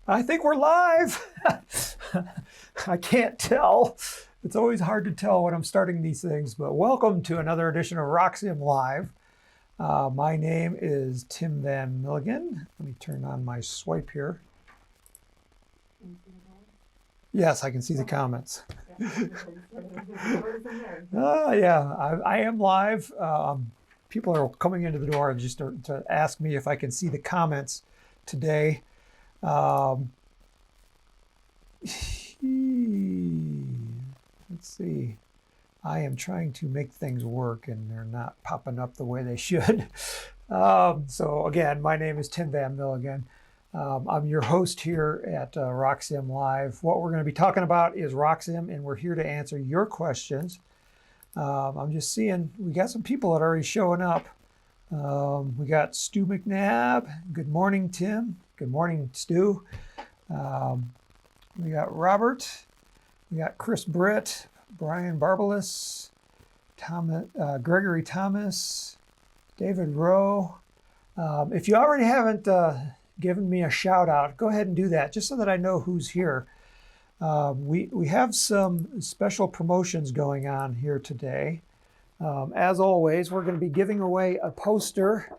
I think we're live. I can't tell. It's always hard to tell when I'm starting these things, but welcome to another edition of RockSim Live. My name is Tim Van Milligan. Let me turn on my swipe here. Yes, I can see the comments. Yeah, I am live. People are coming into the door just to ask me if I can see the comments today. Let's see. I am trying to make things work and they're not popping up the way they should. So again, my name is Tim Van Milligan. I'm your host here at RockSim Live. What we're going to be talking about is RockSim, and we're here to answer your questions. I'm just seeing we got some people that are already showing up. We got Stu McNabb. Good morning, Tim. Good morning, Stu. We got Robert. We got Chris Britt, Brian Barbalis, Gregory Thomas, David Rowe. If you already haven't given me a shout out, go ahead and do that just so that I know who's here. We have some special promotions going on here today. As always, we're going to be giving away a poster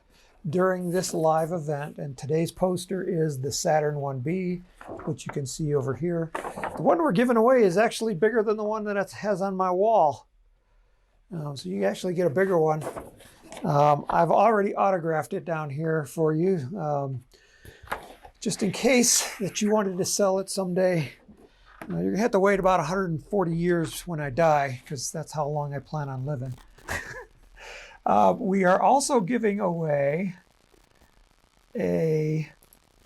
during this live event, and today's poster is the Saturn 1B, which you can see over here. The one we're giving away is actually bigger than the one that it has on my wall. So you actually get a bigger one. I've already autographed it down here for you, just in case that you wanted to sell it someday. You're going to have to wait about 140 years when I die, because that's how long I plan on living. We are also giving away a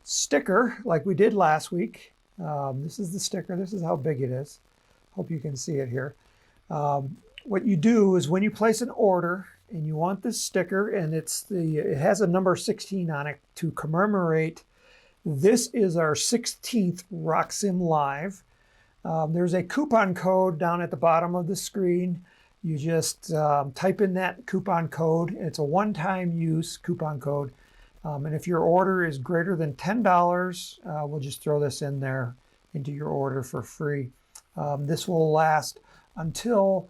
sticker like we did last week. This is the sticker. This is how big it is. Hope you can see it here. What you do is when you place an order and you want this sticker, and it has a number 16 on it to commemorate. This is our 16th RockSim Live. There's a coupon code down at the bottom of the screen. You just type in that coupon code. It's a one-time use coupon code. And if your order is greater than $10, we'll just throw this in there into your order for free. This will last until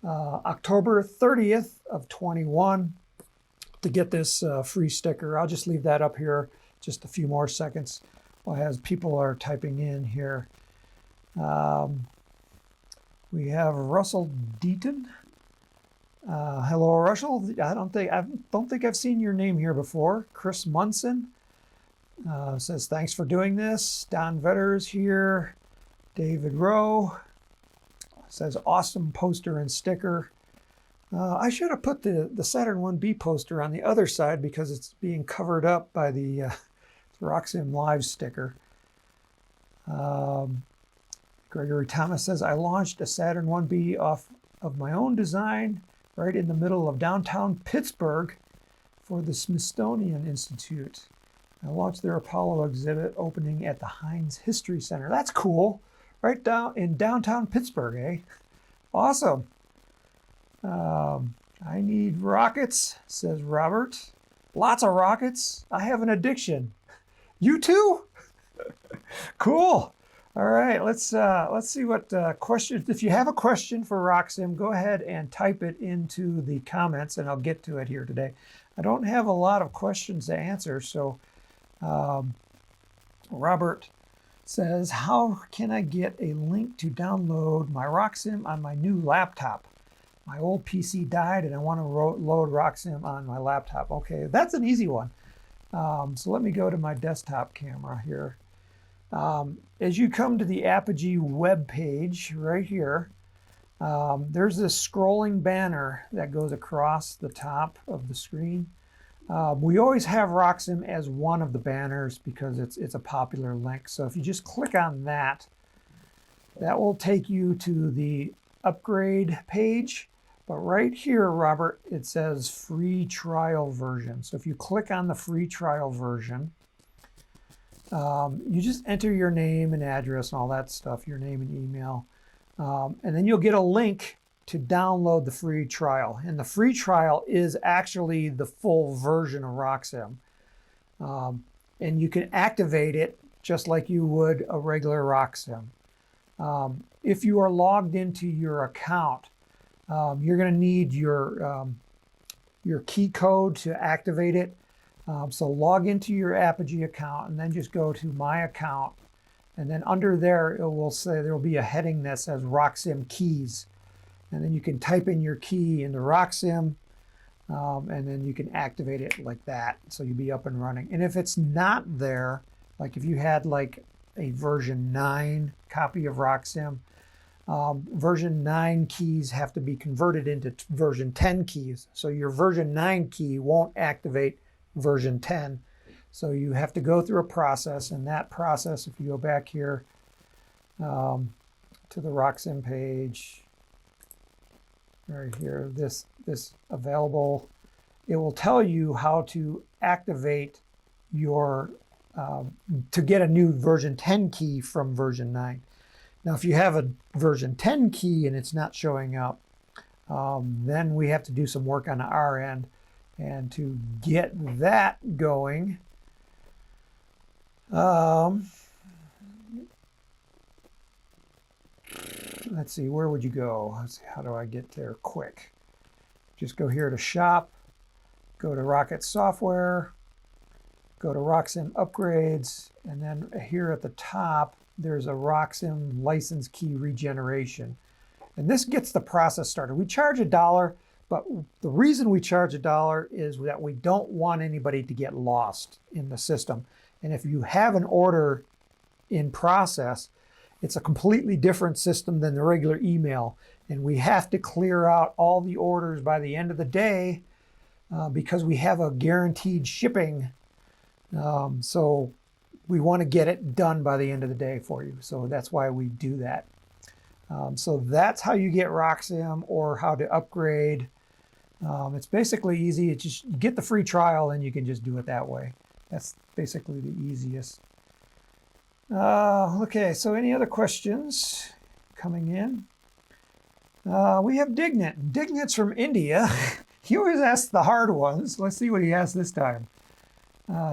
October 30th of 21 to get this free sticker. I'll just leave that up here just a few more seconds as people are typing in here. We have Russell Deaton. Hello, Russell. I don't think I've seen your name here before. Chris Munson says thanks for doing this. Don Vetter's here. David Rowe says awesome poster and sticker. I should have put the Saturn 1B poster on the other side because it's being covered up by the RockSim Live sticker. Gregory Thomas says, I launched a Saturn 1B off of my own design right in the middle of downtown Pittsburgh for the Smithsonian Institute. I launched their Apollo exhibit opening at the Heinz History Center. That's cool. Right down in downtown Pittsburgh, eh? Awesome. I need rockets, says Robert. Lots of rockets. I have an addiction. You too? Cool. All right, let's see what questions. If you have a question for RockSim, go ahead and type it into the comments, and I'll get to it here today. I don't have a lot of questions to answer, so Robert says, how can I get a link to download my RockSim on my new laptop? My old PC died, and I want to load RockSim on my laptop. Okay, that's an easy one. So let me go to my desktop camera here. As you come to the Apogee web page right here, there's this scrolling banner that goes across the top of the screen. We always have RockSim as one of the banners because it's a popular link. So if you just click on that, that will take you to the upgrade page. But right here, Robert, it says free trial version. So if you click on the free trial version, you just enter your name and address and all that stuff, your name and email, and then you'll get a link to download the free trial. And the free trial is actually the full version of RockSim. And you can activate it just like you would a regular RockSim. If you are logged into your account, you're going to need your key code to activate it. So log into your Apogee account and then just go to My Account. And then under there, it will say there will be a heading that says RockSim Keys. And then you can type in your key into RockSim, and then you can activate it like that. So you'll be up and running. And if it's not there, like if you had like a version 9 copy of RockSim, version 9 keys have to be converted into version 10 keys. So your version 9 key won't activate version 10. So you have to go through a process, and that process, if you go back here to the RockSim page, right here, this available, it will tell you how to activate your, to get a new version 10 key from version 9. Now, if you have a version 10 key and it's not showing up, then we have to do some work on our end. And to get that going, let's see, where would you go? Let's see, how do I get there quick? Just go here to Shop, go to Rocket Software, go to RockSim Upgrades, and then here at the top, there's a RockSim license key regeneration. And this gets the process started. We charge $1, but the reason we charge $1 is that we don't want anybody to get lost in the system. And if you have an order in process, it's a completely different system than the regular email. And we have to clear out all the orders by the end of the day because we have a guaranteed shipping. So we want to get it done by the end of the day for you. So that's why we do that. So that's how you get RockSim or how to upgrade. It's basically easy. It's just you get the free trial and you can just do it that way. That's basically the easiest. Okay, so any other questions coming in? We have Dignit. Dignit's from India. He always asks the hard ones. Let's see what he asks this time.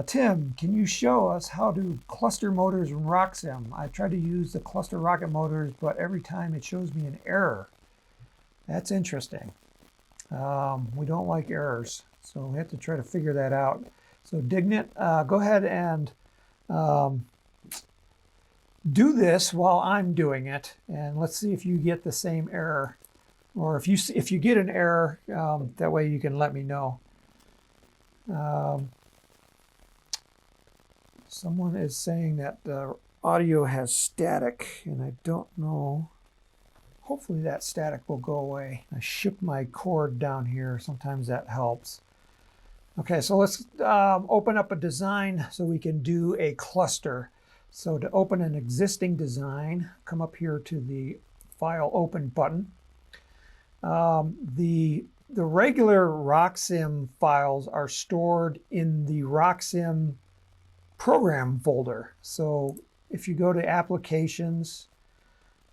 Tim, can you show us how to cluster motors in RockSim? I tried to use the cluster rocket motors, but every time it shows me an error. That's interesting. We don't like errors, so we have to try to figure that out. So Dignit, go ahead and do this while I'm doing it, and let's see if you get the same error, or if you get an error, that way you can let me know. Someone is saying that the audio has static, and I don't know. Hopefully that static will go away. I shipped my cord down here. Sometimes that helps. Okay, so let's open up a design so we can do a cluster. So to open an existing design, come up here to the File Open button. The regular RockSim files are stored in the RockSim program folder. So if you go to Applications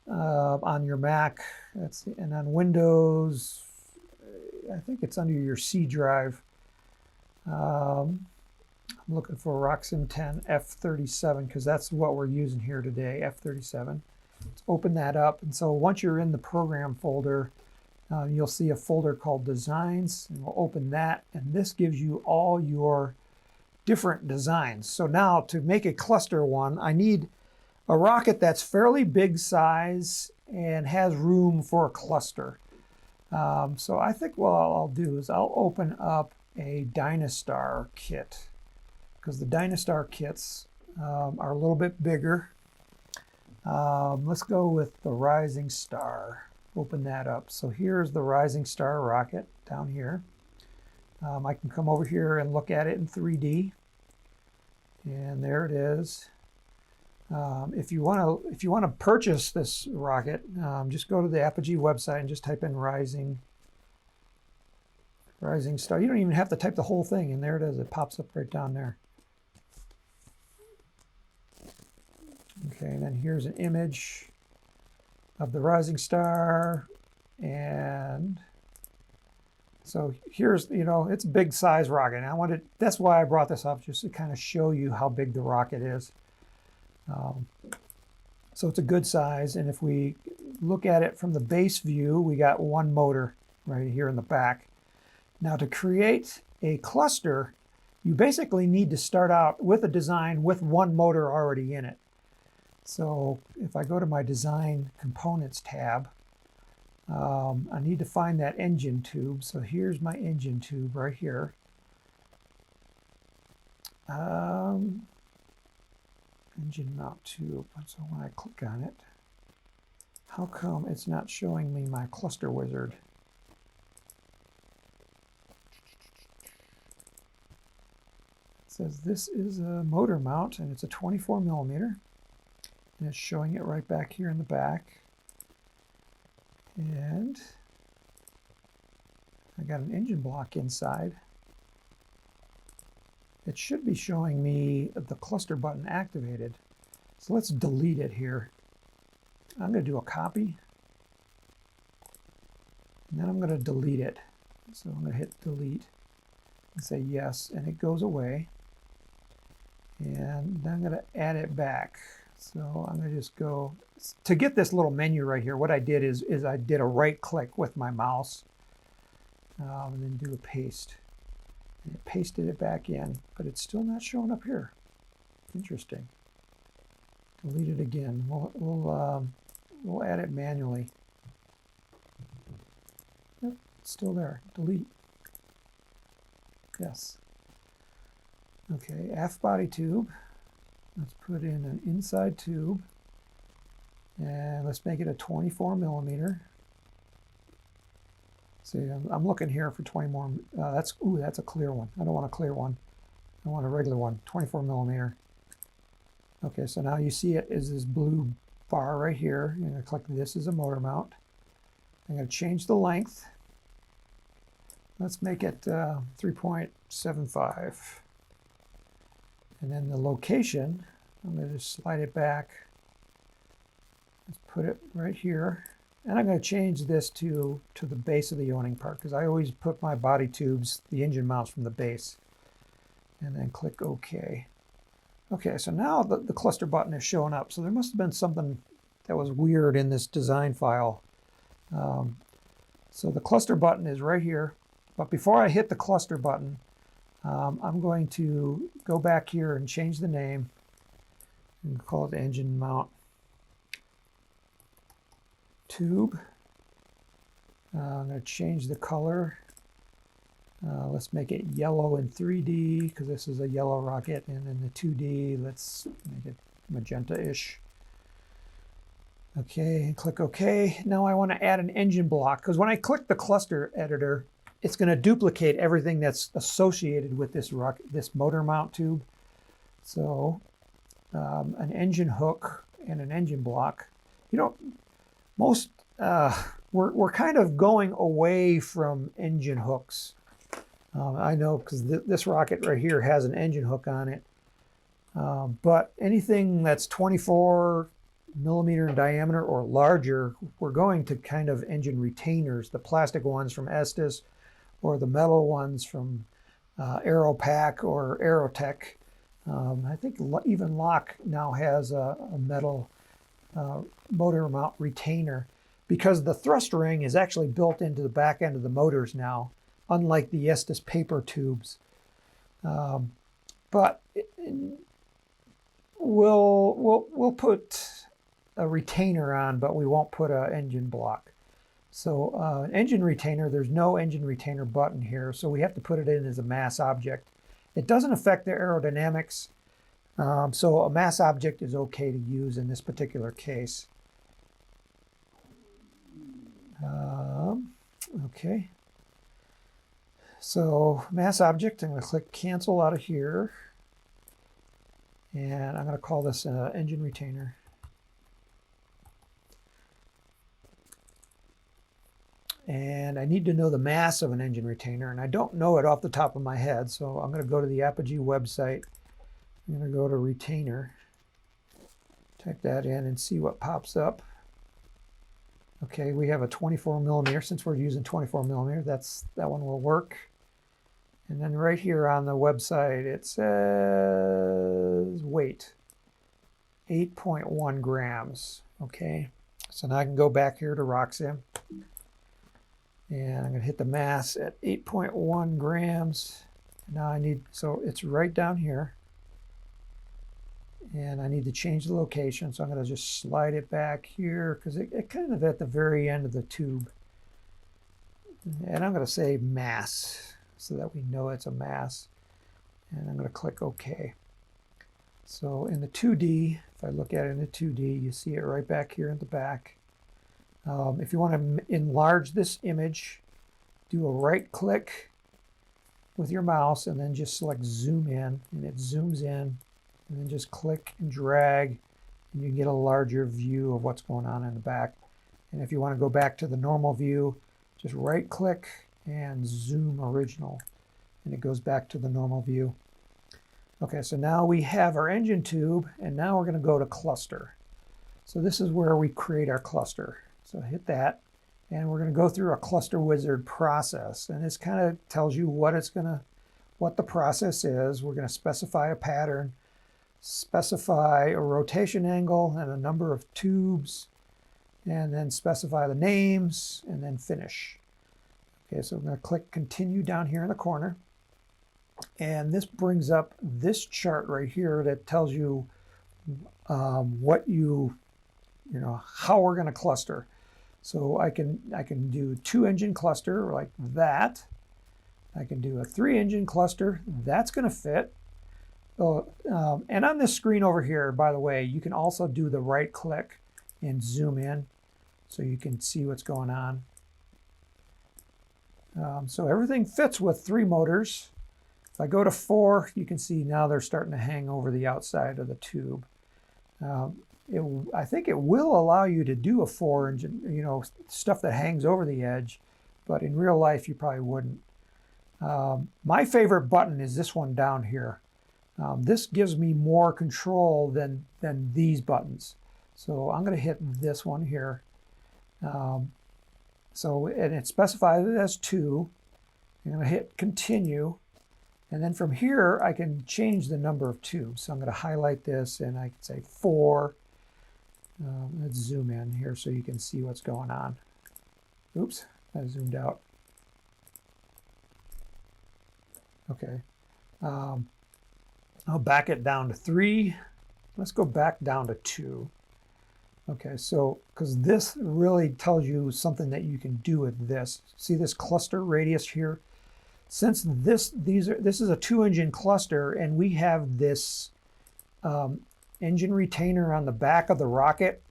on your Mac, and on Windows, I think it's under your C drive. I'm looking for RockSim 10 F37 because that's what we're using here today, F37. Let's open that up. And so once you're in the program folder, you'll see a folder called Designs, and we'll open that. And this gives you all your different designs. So now to make a cluster one, I need a rocket that's fairly big size and has room for a cluster. So I think what I'll do is I'll open up a Dynastar kit, because the Dynastar kits are a little bit bigger. Let's go with the Rising Star. Open that up. So here's the Rising Star rocket down here. I can come over here and look at it in 3D, and there it is. If you want to purchase this rocket, just go to the Apogee website and just type in Rising Star. You don't even have to type the whole thing, and there it is. It pops up right down there. Okay, and then here's an image of the Rising Star, and so here's, it's a big size rocket. And that's why I brought this up, just to kind of show you how big the rocket is. So it's a good size, and if we look at it from the base view, we got one motor right here in the back. Now to create a cluster, you basically need to start out with a design with one motor already in it. So if I go to my Design Components tab, I need to find that engine tube. So here's my engine tube right here. Engine mount tube. So when I click on it, how come it's not showing me my cluster wizard? It says this is a motor mount, and it's a 24 millimeter, and it's showing it right back here in the back. And I got an engine block inside. It should be showing me the cluster button activated. So let's delete it here. I'm going to do a copy, and then I'm going to delete it. So I'm going to hit delete and say yes, and it goes away. And then I'm going to add it back. So I'm going to just go, to get this little menu right here, what I did is I did a right click with my mouse, and then do a paste. And it pasted it back in, but it's still not showing up here. Interesting. Delete it again. We'll add it manually. Yep, it's still there. Delete. Yes. Okay, aft body tube. Let's put in an inside tube, and let's make it a 24 millimeter. See, I'm looking here for 20 more. That's a clear one. I don't want a clear one. I want a regular one, 24 millimeter. Okay, so now you see it is this blue bar right here. I'm going to click this as a motor mount. I'm going to change the length. Let's make it 3.75. And then the location, I'm going to just slide it back. Let's put it right here. And I'm going to change this to the base of the yawning part, because I always put my body tubes, the engine mounts, from the base. And then click OK. Okay, so now the cluster button is showing up. So there must have been something that was weird in this design file. So the cluster button is right here. But before I hit the cluster button, I'm going to go back here and change the name and call it engine mount tube. I'm going to change the color. Let's make it yellow in 3D, because this is a yellow rocket, and in the 2D, let's make it magenta-ish. Okay, and click OK. Now I want to add an engine block, because when I click the cluster editor, it's going to duplicate everything that's associated with this motor mount tube. So an engine hook and an engine block. You know, we're kind of going away from engine hooks. I know, because this rocket right here has an engine hook on it. But anything that's 24 millimeter in diameter or larger, we're going to kind of engine retainers, the plastic ones from Estes, or the metal ones from Aeropack or Aerotech. I think even Lock now has a metal motor mount retainer, because the thrust ring is actually built into the back end of the motors now, unlike the Estes paper tubes. But we'll put a retainer on, but we won't put an engine block. So engine retainer, there's no engine retainer button here, so we have to put it in as a mass object. It doesn't affect the aerodynamics, so a mass object is okay to use in this particular case. Okay. So mass object, I'm going to click cancel out of here, and I'm going to call this engine retainer. And I need to know the mass of an engine retainer, and I don't know it off the top of my head, so I'm going to go to the Apogee website. I'm going to go to retainer, type that in, and see what pops up. Okay, we have a 24 millimeter. Since we're using 24 millimeter, that one will work. And then right here on the website, it says weight, 8.1 grams. Okay, so now I can go back here to RockSim, and I'm going to hit the mass at 8.1 grams. Now I need, so it's right down here, and I need to change the location, so I'm going to just slide it back here because it kind of at the very end of the tube. And I'm going to say mass so that we know it's a mass, and I'm going to click OK. So in the 2D, if I look at it in the 2D, you see it right back here in the back. If you want to enlarge this image, do a right click with your mouse and then just select zoom in, and it zooms in, and then just click and drag, and you get a larger view of what's going on in the back. And if you want to go back to the normal view, just right click and zoom original, and it goes back to the normal view. Okay, so now we have our engine tube, and now we're going to go to cluster. So this is where we create our cluster. So hit that, and we're going to go through a cluster wizard process, and this kind of tells you what the process is. We're going to specify a pattern, specify a rotation angle and a number of tubes, and then specify the names, and then finish. Okay, so I'm going to click continue down here in the corner, and this brings up this chart right here that tells you what how we're going to cluster. So I can do 2-engine cluster like that. I can do a 3-engine cluster. That's going to fit. And on this screen over here, by the way, you can also do the right click and zoom in so you can see what's going on. So everything fits with 3 motors. If I go to 4, you can see now they're starting to hang over the outside of the tube. I think it will allow you to do a 4-engine, stuff that hangs over the edge, but in real life you probably wouldn't. My favorite button is this one down here. This gives me more control than these buttons. So I'm going to hit this one here. And it specifies it as 2. I'm going to hit continue. And then from here, I can change the number of tubes. So I'm going to highlight this, and I can say 4. Let's zoom in here so you can see what's going on. Oops, I zoomed out. Okay. I'll back it down to 3. Let's go back down to 2. Okay, so because this really tells you something that you can do with this. See this cluster radius here? Since this is a 2-engine cluster, and we have this engine retainer on the back of the rocket,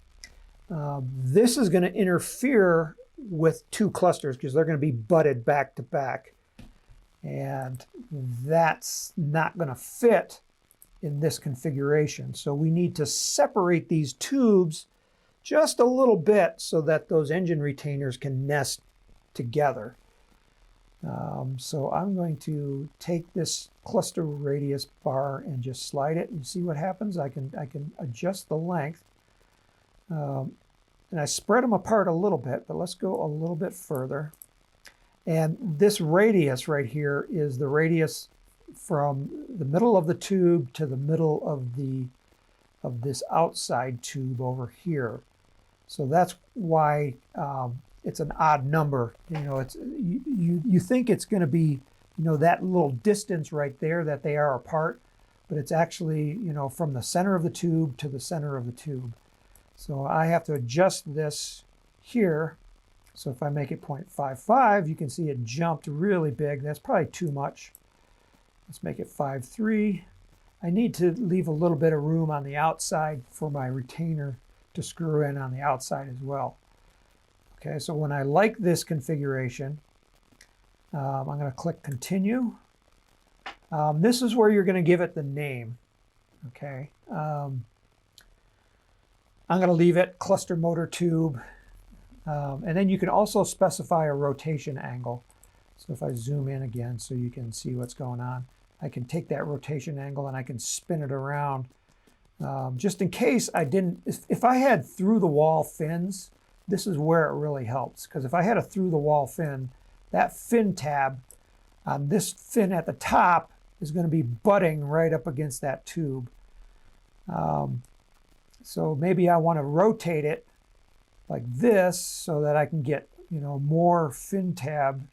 this is going to interfere with 2 clusters because they're going to be butted back to back, and that's not going to fit in this configuration. So we need to separate these tubes just a little bit so that those engine retainers can nest together. So I'm going to take this cluster radius bar and just slide it and see what happens. I can adjust the length, and I spread them apart a little bit, but let's go a little bit further. And this radius right here is the radius from the middle of the tube to the middle of this outside tube over here. So that's why it's an odd number. You think it's going to be that little distance right there that they are apart, but it's actually from the center of the tube to the center of the tube. So I have to adjust this here. So if I make it 0.55, you can see it jumped really big. That's probably too much. Let's make it 5.3. I need to leave a little bit of room on the outside for my retainer to screw in on the outside as well. Okay, so when I like this configuration, I'm going to click continue. This is where you're going to give it the name. Okay, I'm going to leave it cluster motor tube. And then you can also specify a rotation angle. So if I zoom in again so you can see what's going on, I can take that rotation angle and I can spin it around. Just in case I didn't, if I had through the wall fins, this is where it really helps. Because if I had a through the wall fin, that fin tab on this fin at the top is going to be butting right up against that tube. So maybe I want to rotate it like this so that I can get, more fin tab,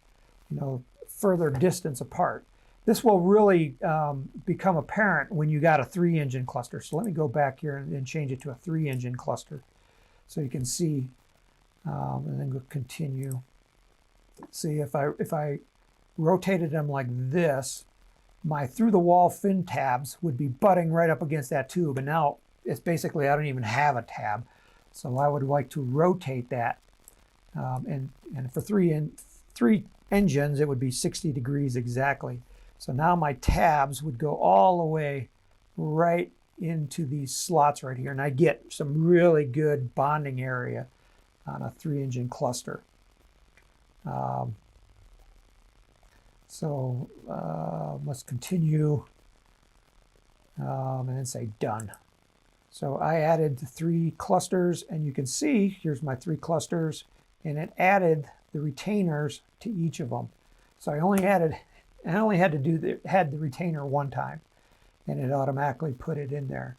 further distance apart. This will really become apparent when you got a 3-engine cluster. So let me go back here and change it to a 3-engine cluster so you can see, and then go continue. See, if I rotated them like this, my through-the-wall fin tabs would be butting right up against that tube. And now it's basically, I don't even have a tab. So I would like to rotate that. And for three engines, it would be 60 degrees exactly. So now my tabs would go all the way right into these slots right here. And I get some really good bonding area on a 3-engine cluster. Let's continue and then say done. So I added the 3 clusters, and you can see here's my 3 clusters, and it added the retainers to each of them. So I only had to had the retainer one time, and it automatically put it in there.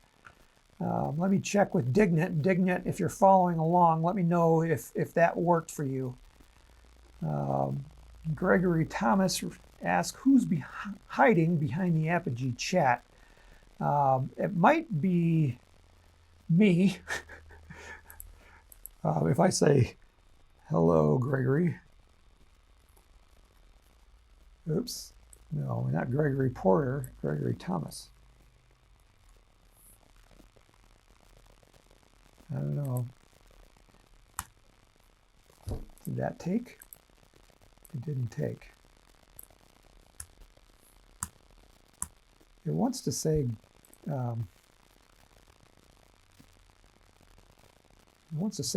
Let me check with Dignit. Dignit, if you're following along, let me know if that worked for you. Gregory Thomas asked, who's hiding behind the Apogee chat? It might be me. If I say, hello, Gregory. Oops. No, not Gregory Porter, Gregory Thomas. I don't know. Did that take? It didn't take. It wants to say,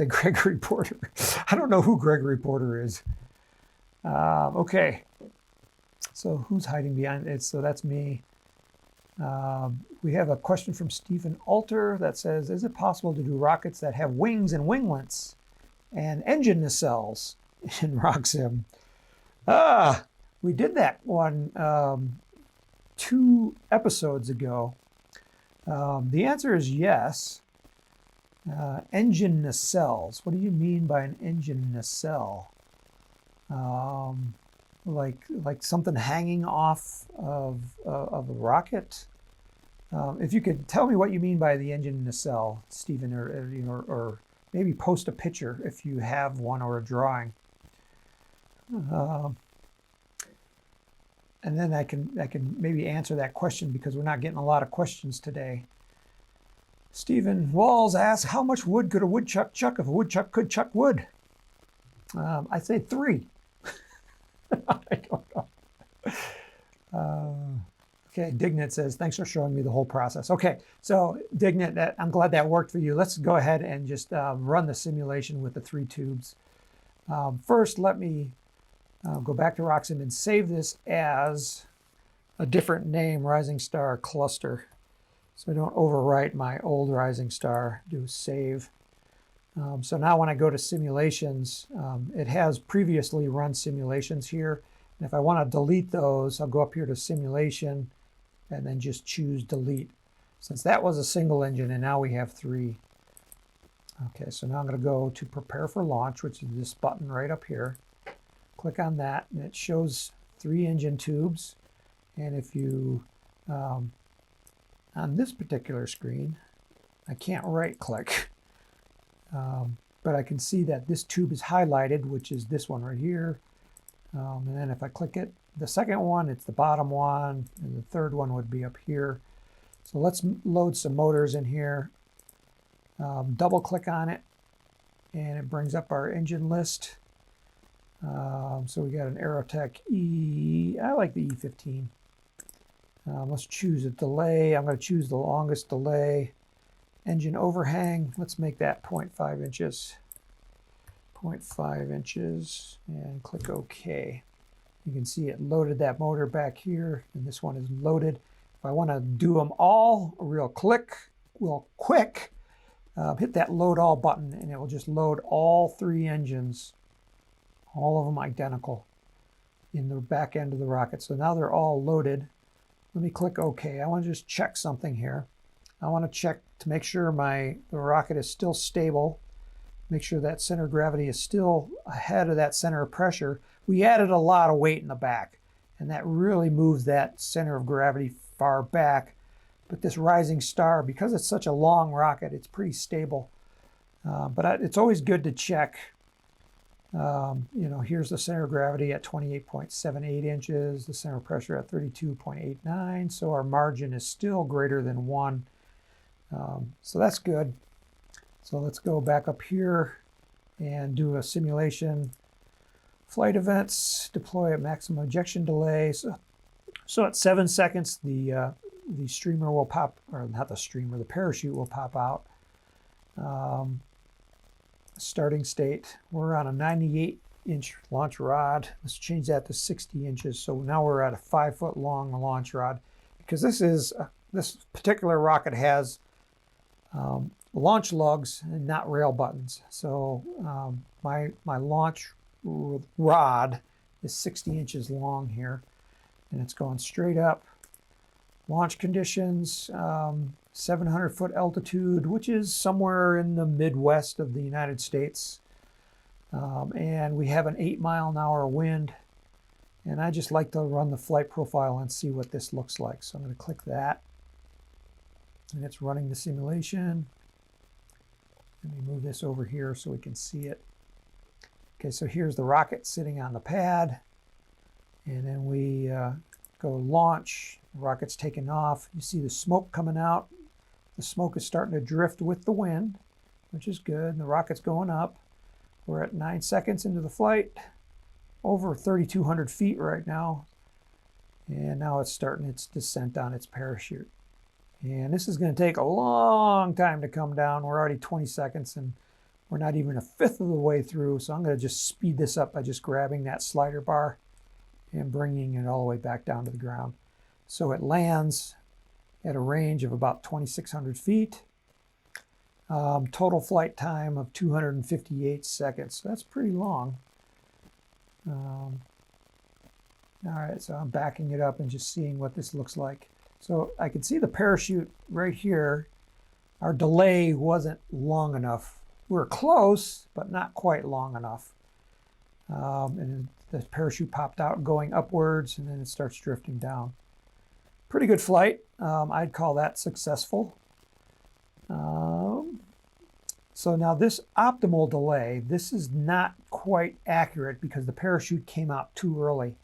Gregory Porter. I don't know who Gregory Porter is. Okay. So who's hiding behind it? So that's me. We have a question from Stephen Alter that says, is it possible to do rockets that have wings and winglets and engine nacelles in RockSim? We did that one 2 episodes ago. The answer is yes. Engine nacelles. What do you mean by an engine nacelle? Like something hanging off of a rocket? If you could tell me what you mean by the engine nacelle, Stephen, or maybe post a picture if you have one or a drawing. And then I can maybe answer that question because we're not getting a lot of questions today. Stephen Walls asks, how much wood could a woodchuck chuck if a woodchuck could chuck wood? I'd say 3. I don't know. Okay, Dignit says, thanks for showing me the whole process. Okay, so Dignit, I'm glad that worked for you. Let's go ahead and just run the simulation with the 3 tubes. First, let me go back to RockSim and save this as a different name, Rising Star Cluster. So I don't overwrite my old Rising Star, do save. So now when I go to simulations, it has previously run simulations here. And if I want to delete those, I'll go up here to simulation and then just choose delete. Since that was a single engine and now we have 3. Okay, so now I'm going to go to prepare for launch, which is this button right up here. Click on that and it shows 3 engine tubes. And if you, on this particular screen, I can't right click. But I can see that this tube is highlighted, which is this one right here. And then if I click it, the second one, it's the bottom one, and the third one would be up here. So let's load some motors in here. Double click on it, and it brings up our engine list. So we got an Aerotech E. I like the E15. Let's choose a delay. I'm going to choose the longest delay. Engine overhang, let's make that 0.5 inches. 0.5 inches, and click OK. You can see it loaded that motor back here, and this one is loaded. If I want to do them all real quick, hit that load all button, and it will just load all 3 engines, all of them identical, in the back end of the rocket. So now they're all loaded. Let me click OK. I want to just check something here. I want to check to make sure the rocket is still stable. Make sure that center of gravity is still ahead of that center of pressure. We added a lot of weight in the back, and that really moves that center of gravity far back. But this rising star, because it's such a long rocket, it's pretty stable. But it's always good to check. Here's the center of gravity at 28.78 inches, the center of pressure at 32.89. So our margin is still greater than 1. So that's good. So let's go back up here and do a simulation. Flight events, deploy at maximum ejection delay. So at 7 seconds, the streamer will pop, or not the streamer, the parachute will pop out. Starting state, we're on a 98-inch launch rod. Let's change that to 60 inches. So now we're at a 5-foot long launch rod, because this particular rocket has launch lugs and not rail buttons. So my launch rod is 60 inches long here, and it's going straight up. Launch conditions, 700-foot altitude, which is somewhere in the Midwest of the United States. And we have an 8-mile-an-hour wind. And I just like to run the flight profile and see what this looks like. So I'm going to click that. And it's running the simulation. Let me move this over here so we can see it. Okay, so here's the rocket sitting on the pad. And then we go launch. The rocket's taking off. You see the smoke coming out. The smoke is starting to drift with the wind, which is good. And the rocket's going up. We're at 9 seconds into the flight. Over 3,200 feet right now. And now it's starting its descent on its parachute. And this is going to take a long time to come down. We're already 20 seconds and we're not even a fifth of the way through. So I'm going to just speed this up by just grabbing that slider bar and bringing it all the way back down to the ground. So it lands at a range of about 2,600 feet. Total flight time of 258 seconds. So that's pretty long. All right, so I'm backing it up and just seeing what this looks like. So I can see the parachute right here. Our delay wasn't long enough. We were close, but not quite long enough. And the parachute popped out going upwards, and then it starts drifting down. Pretty good flight. I'd call that successful. So now this optimal delay, this is not quite accurate because the parachute came out too early.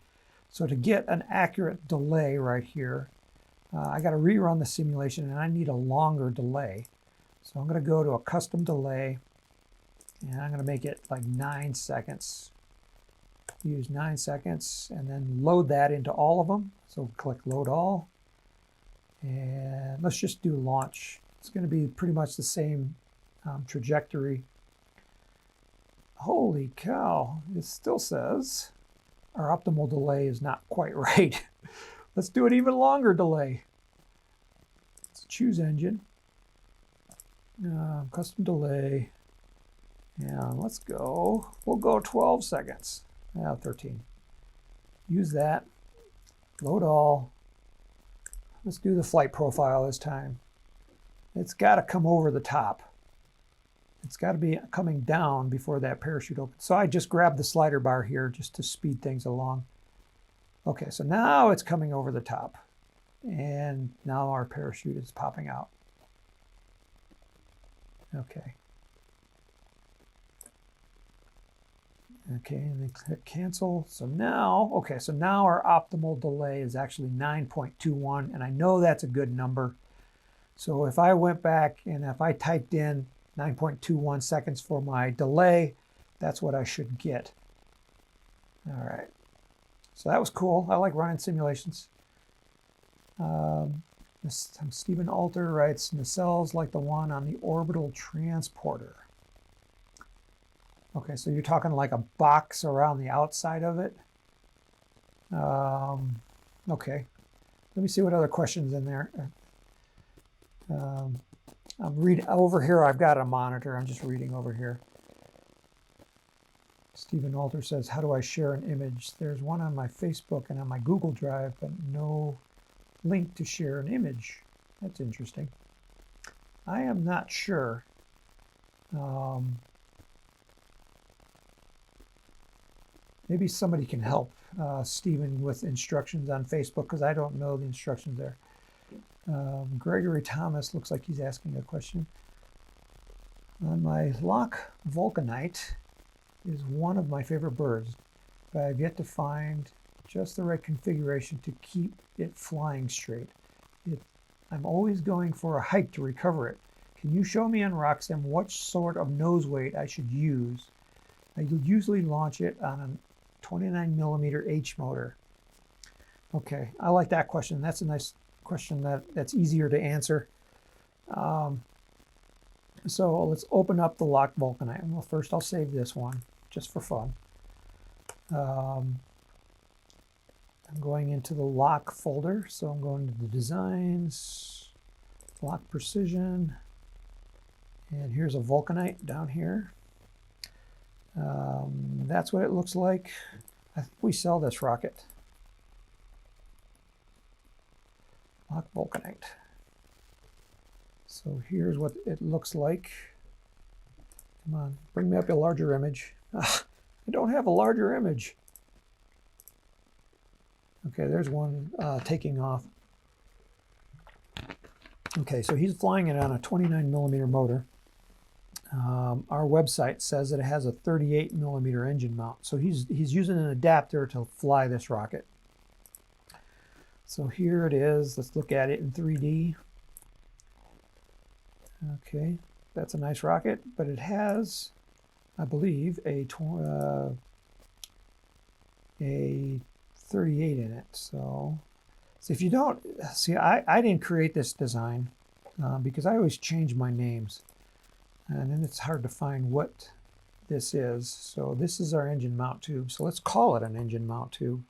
So to get an accurate delay right here, I got to rerun the simulation and I need a longer delay. So I'm going to go to a custom delay and I'm going to make it like 9 seconds. Use 9 seconds and then load that into all of them. So click load all. And let's just do launch. It's going to be pretty much the same trajectory. Holy cow, it still says our optimal delay is not quite right. Let's do an even longer delay. Let's choose engine, custom delay, and let's go. We'll go 12 seconds. 13. Use that. Load all. Let's do the flight profile this time. It's got to come over the top. It's got to be coming down before that parachute opens. So I just grabbed the slider bar here just to speed things along. Okay, so now it's coming over the top. And now our parachute is popping out. Okay. Okay, and then click cancel. So now, okay, so now our optimal delay is actually 9.21, and I know that's a good number. So if I went back and if I typed in 9.21 seconds for my delay, that's what I should get. All right. So that was cool. I like running simulations. Stephen Alter writes, nacelles like the one on the orbital transporter. Okay, so you're talking like a box around the outside of it. Okay, let me see what other questions in there. I'm reading over here. I've got a monitor. I'm just reading over here. Stephen Alter says, how do I share an image? There's one on my Facebook and on my Google Drive, but no link to share an image. That's interesting. I am not sure. Maybe somebody can help Stephen with instructions on Facebook, because I don't know the instructions there. Gregory Thomas looks like he's asking a question. My lock vulcanite is one of my favorite birds, but I've yet to find just the right configuration to keep it flying straight. I'm always going for a hike to recover it. Can you show me on RockSim what sort of nose weight I should use? I usually launch it on a 29mm H motor. Okay, I like that question. That's a nice question that's easier to answer. So let's open up the lock vulcanite. Well, first I'll save this one just for fun. I'm going into the lock folder, so I'm going to the designs, lock precision, and here's a vulcanite down here. That's what it looks like. I think we sell this rocket. Lock vulcanite. So here's what it looks like. Come on, bring me up a larger image. I don't have a larger image. Okay, there's one taking off. Okay, so he's flying it on a 29mm motor. Our website says that it has a 38mm engine mount. So he's using an adapter to fly this rocket. So here it is. Let's look at it in 3D. Okay, that's a nice rocket, but it has, I believe, a 38 in it. So if you don't see, I didn't create this design because I always change my names, and then it's hard to find what this is. So this is our engine mount tube. So let's call it an engine mount tube.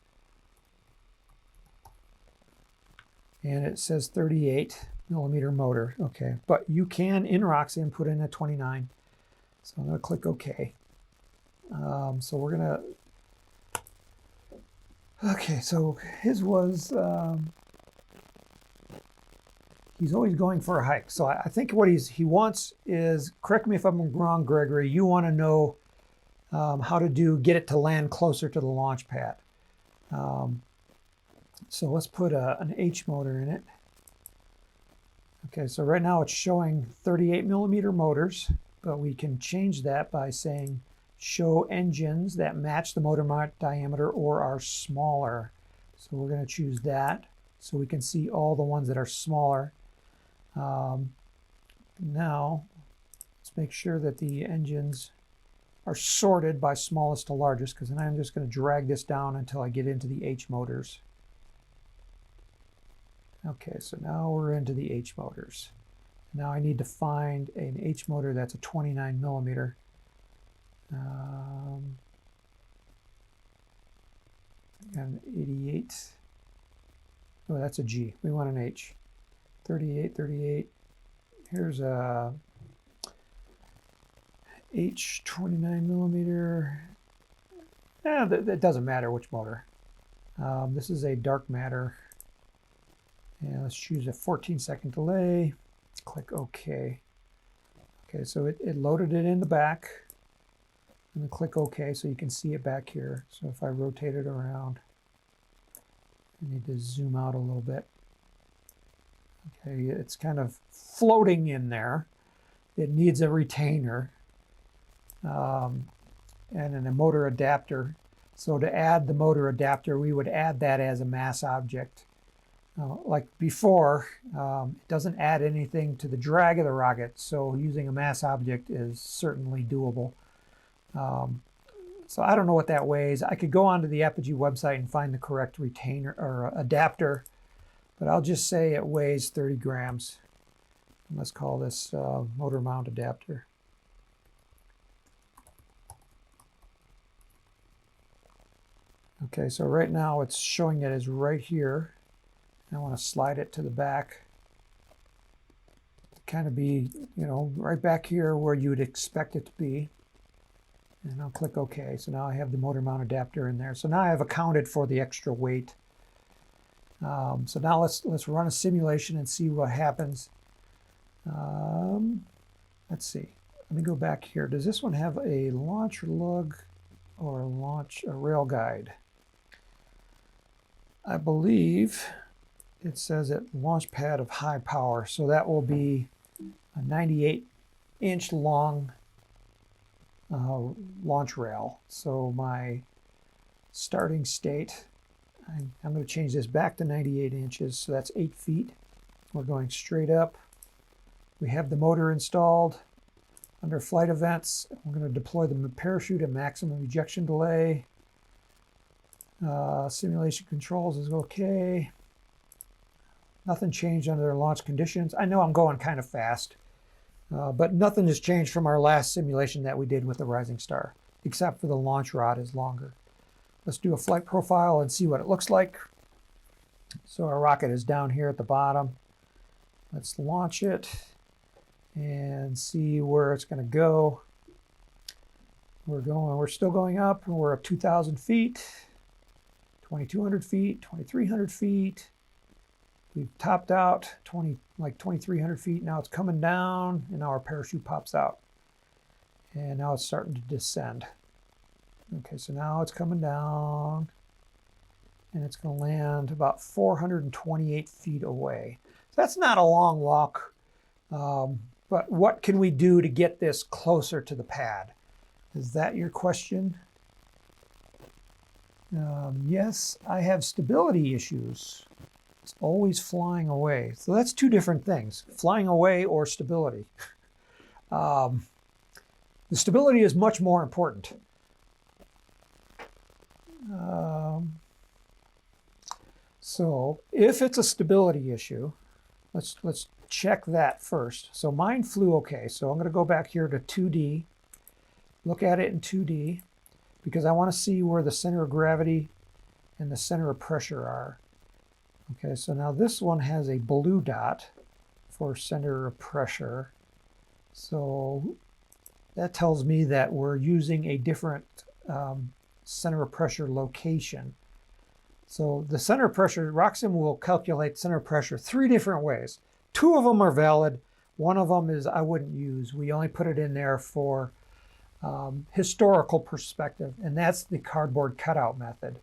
And it says 38mm motor. Okay, but you can in RockSim put in a 29. So I'm going to click OK. So we're going to. Okay, so his was. He's always going for a hike. So I think what he wants is, correct me if I'm wrong, Gregory, you want to know how to get it to land closer to the launch pad. So let's put an H motor in it. Okay, so right now it's showing 38mm motors, but we can change that by saying show engines that match the motor mount diameter or are smaller. So we're going to choose that so we can see all the ones that are smaller. Now, let's make sure that the engines are sorted by smallest to largest, because then I'm just going to drag this down until I get into the H motors. Okay, so now we're into the H motors. Now I need to find an H motor that's a 29mm. And 88. Oh, that's a G. We want an H. 38, 38. Here's a H 29mm. That doesn't matter which motor. This is a dark matter. And let's choose a 14-second delay. Click OK. Okay, so it loaded it in the back. And then click OK so you can see it back here. So if I rotate it around, I need to zoom out a little bit. Okay, it's kind of floating in there. It needs a retainer and then a motor adapter. So to add the motor adapter, we would add that as a mass object. Like before, it doesn't add anything to the drag of the rocket, so using a mass object is certainly doable. So I don't know what that weighs. I could go onto the Apogee website and find the correct retainer or adapter, but I'll just say it weighs 30 grams. And let's call this motor mount adapter. Okay, so right now it's showing it as right here. I want to slide it to the back. Kind of be, right back here where you would expect it to be. And I'll click OK. So now I have the motor mount adapter in there. So now I've accounted for the extra weight. So now let's run a simulation and see what happens. Let's see. Let me go back here. Does this one have a launch lug or a rail guide? I believe it says it launch pad of high power, so that will be a 98-inch long launch rail. So my starting state, I'm going to change this back to 98 inches, so that's 8 feet. We're going straight up. We have the motor installed. Under flight events, we're going to deploy the parachute at maximum ejection delay. Simulation controls is okay. Nothing changed under launch conditions. I know I'm going kind of fast, but nothing has changed from our last simulation that we did with the Rising Star, except for the launch rod is longer. Let's do a flight profile and see what it looks like. So our rocket is down here at the bottom. Let's launch it and see where it's going to go. We're still going up, and we're up 2,000 feet, 2,200 feet, 2,300 feet. We've topped out like 2,300 feet. Now it's coming down, and now our parachute pops out. And now it's starting to descend. Okay, so now it's coming down, and it's going to land about 428 feet away. So that's not a long walk, but what can we do to get this closer to the pad? Is that your question? Yes, I have stability issues. It's always flying away. So that's two different things, flying away or stability. The stability is much more important. So if it's a stability issue, let's check that first. So mine flew okay. So I'm going to go back here to 2D, look at it in 2D, because I want to see where the center of gravity and the center of pressure are. Okay, so now this one has a blue dot for center of pressure. So that tells me that we're using a different center of pressure location. So the center of pressure, RockSim will calculate center of pressure 3 different ways. 2 of them are valid. One of them is I wouldn't use. We only put it in there for historical perspective, and that's the cardboard cutout method.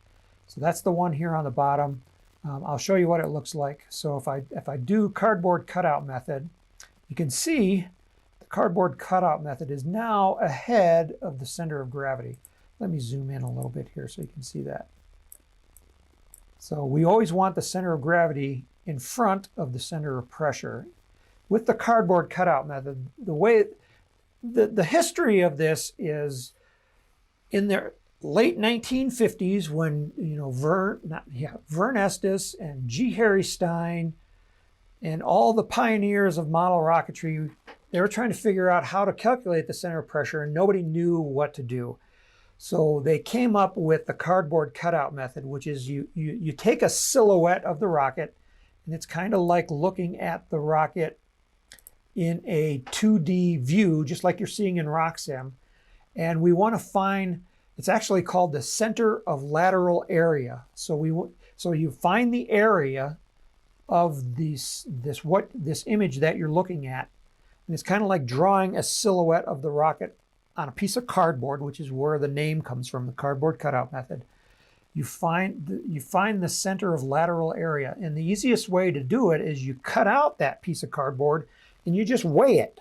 So that's the one here on the bottom. I'll show you what it looks like. So if I do cardboard cutout method, you can see the cardboard cutout method is now ahead of the center of gravity. Let me zoom in a little bit here so you can see that. So we always want the center of gravity in front of the center of pressure. With the cardboard cutout method, the history of this is in the late 1950s when Vern Estes and G. Harry Stine and all the pioneers of model rocketry, they were trying to figure out how to calculate the center of pressure, and nobody knew what to do. So they came up with the cardboard cutout method, which is you take a silhouette of the rocket, and it's kind of like looking at the rocket in a 2D view, just like you're seeing in RockSim. And we want to find, it's actually called the center of lateral area. So you find the area of this image that you're looking at, and it's kind of like drawing a silhouette of the rocket on a piece of cardboard, which is where the name comes from, the cardboard cutout method. You find the center of lateral area, and the easiest way to do it is you cut out that piece of cardboard and you just weigh it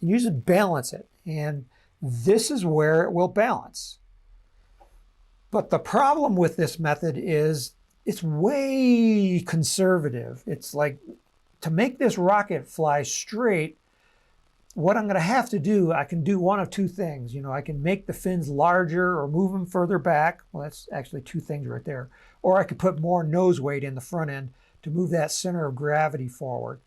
and you just balance it, and this is where it will balance. But the problem with this method is it's way conservative. It's like, to make this rocket fly straight, what I'm going to have to do, I can do one of 2 things. I can make the fins larger or move them further back. Well, that's actually 2 things right there. Or I could put more nose weight in the front end to move that center of gravity forward.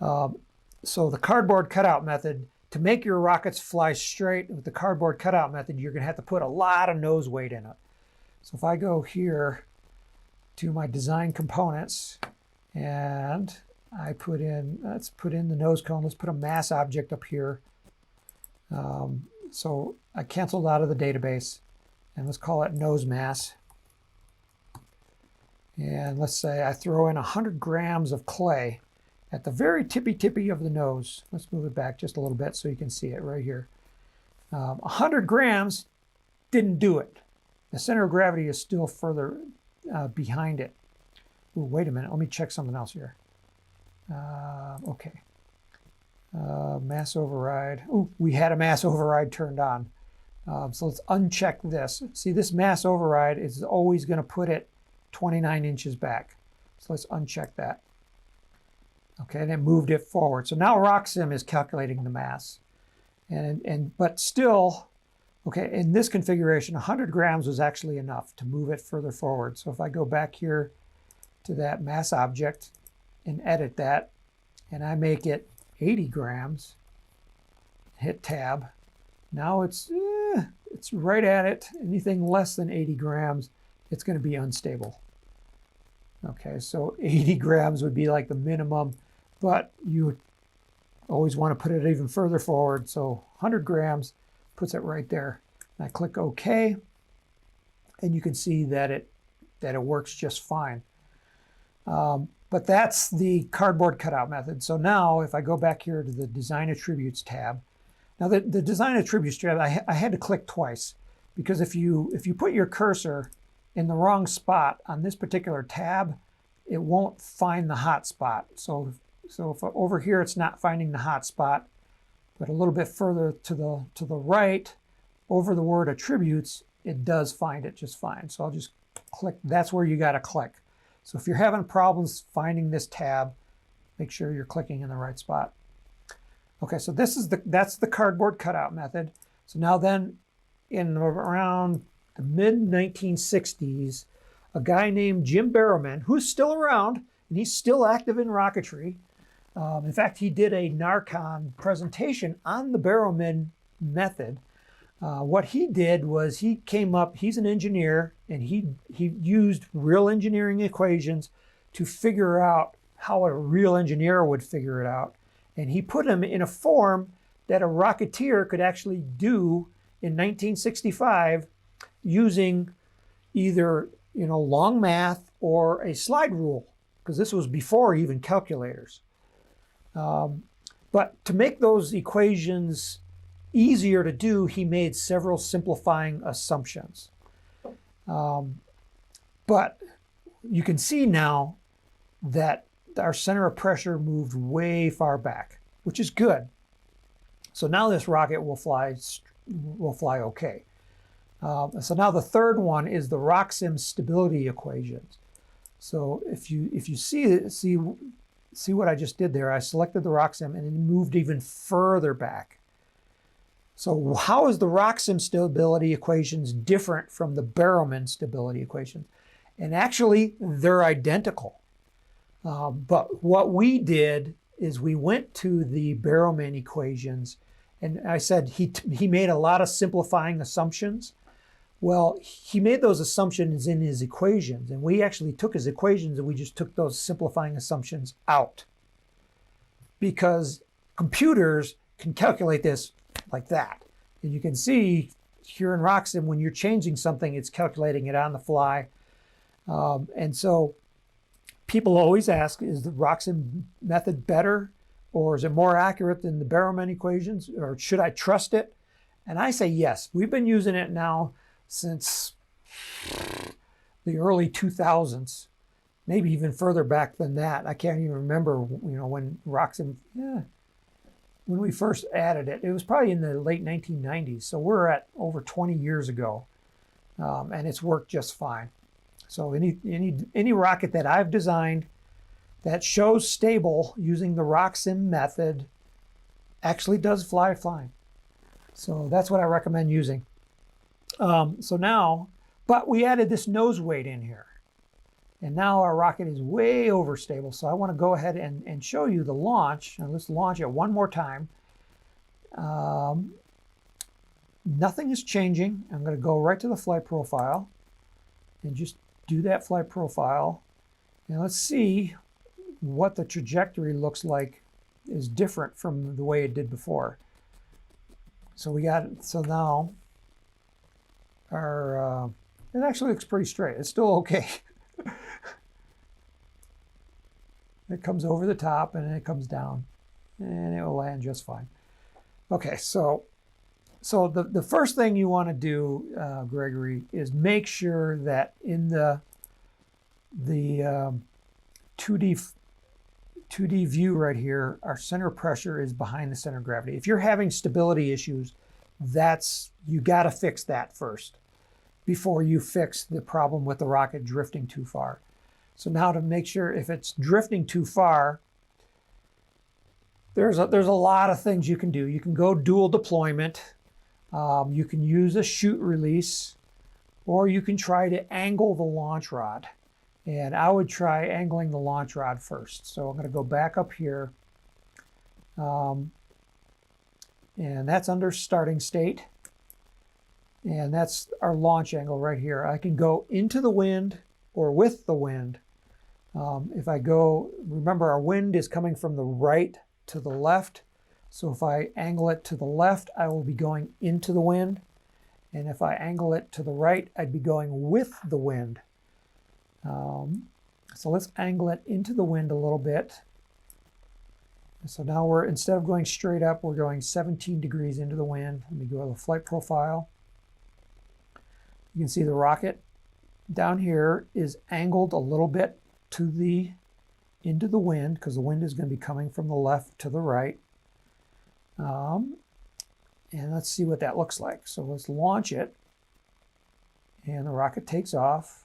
So the cardboard cutout method, to make your rockets fly straight with the cardboard cutout method, you're going to have to put a lot of nose weight in it. So if I go here to my design components and let's put in the nose cone. Let's put a mass object up here. So I canceled out of the database, and let's call it nose mass. And let's say I throw in 100 grams of clay, at the very tippy of the nose. Let's move it back just a little bit so you can see it right here. 100 grams didn't do it. The center of gravity is still further behind it. Ooh, wait a minute, let me check something else here. Okay. Mass override. Ooh, we had a mass override turned on. So let's uncheck this. See, this mass override is always going to put it 29 inches back. So let's uncheck that. Okay, and it moved it forward. So now RockSim is calculating the mass. But still, okay, in this configuration, 100 grams was actually enough to move it further forward. So if I go back here to that mass object and edit that, and I make it 80 grams, hit tab, now it's right at it. Anything less than 80 grams, it's going to be unstable. Okay, so 80 grams would be like the minimum, but you always want to put it even further forward. So 100 grams puts it right there. And I click OK, and you can see that it works just fine. But that's the cardboard cutout method. So now if I go back here to the Design Attributes tab, now the Design Attributes tab, I had to click twice, because if you put your cursor in the wrong spot on this particular tab, it won't find the hot spot. So if over here it's not finding the hot spot, but a little bit further to the right, over the word attributes, it does find it just fine. So I'll just click. That's where you got to click. So if you're having problems finding this tab, make sure you're clicking in the right spot. Okay, so that's the cardboard cutout method. So now then, in around the mid-1960s, a guy named Jim Barrowman, who's still around, and he's still active in rocketry. In fact, he did a Narcon presentation on the Barrowman method. What he did was he came up, he's an engineer, and he used real engineering equations to figure out how a real engineer would figure it out. And he put them in a form that a rocketeer could actually do in 1965 using either long math or a slide rule, because this was before even calculators. But to make those equations easier to do, he made several simplifying assumptions. But you can see now that our center of pressure moved way far back, which is good. So now this rocket will fly okay. So now the third one is the RockSim stability equations. So if you see what I just did there, I selected the RockSim and it moved even further back. So how is the RockSim stability equations different from the Barrowman stability equations? And actually, they're identical. But what we did is we went to the Barrowman equations, and I said he made a lot of simplifying assumptions. Well, he made those assumptions in his equations, and we actually took his equations and we just took those simplifying assumptions out, because computers can calculate this like that. And you can see here in RockSim, when you're changing something, it's calculating it on the fly. And so people always ask, is the RockSim method better, or is it more accurate than the Barrowman equations, or should I trust it? And I say yes. We've been using it now since the early 2000s, maybe even further back than that. I can't even remember, when RockSim, when we first added it. It was probably in the late 1990s. So we're at over 20 years ago, and it's worked just fine. So any rocket that I've designed that shows stable using the RockSim method actually does fly fine. So that's what I recommend using. So now, but we added this nose weight in here. And now our rocket is way overstable. So I want to go ahead and show you the launch. Now let's launch it one more time. Nothing is changing. I'm going to go right to the flight profile and just do that flight profile. And let's see what the trajectory looks like is different from the way it did before. So now our, it actually looks pretty straight. It's still okay. It comes over the top and then it comes down, and it will land just fine. Okay, so the first thing you want to do, Gregory, is make sure that in the 2D view right here, our center of pressure is behind the center of gravity. If you're having stability issues, you got to fix that first before you fix the problem with the rocket drifting too far. So now to make sure if it's drifting too far, there's a lot of things you can do. You can go dual deployment. You can use a chute release, or you can try to angle the launch rod. And I would try angling the launch rod first. So I'm going to go back up here. And that's under starting state. And that's our launch angle right here. I can go into the wind or with the wind. If I go, remember our wind is coming from the right to the left. So if I angle it to the left, I will be going into the wind. And if I angle it to the right, I'd be going with the wind. So let's angle it into the wind a little bit. So now we're, instead of going straight up, we're going 17 degrees into the wind. Let me go to the flight profile. You can see the rocket down here is angled a little bit into the wind, because the wind is going to be coming from the left to the right. And let's see what that looks like. So let's launch it. And the rocket takes off.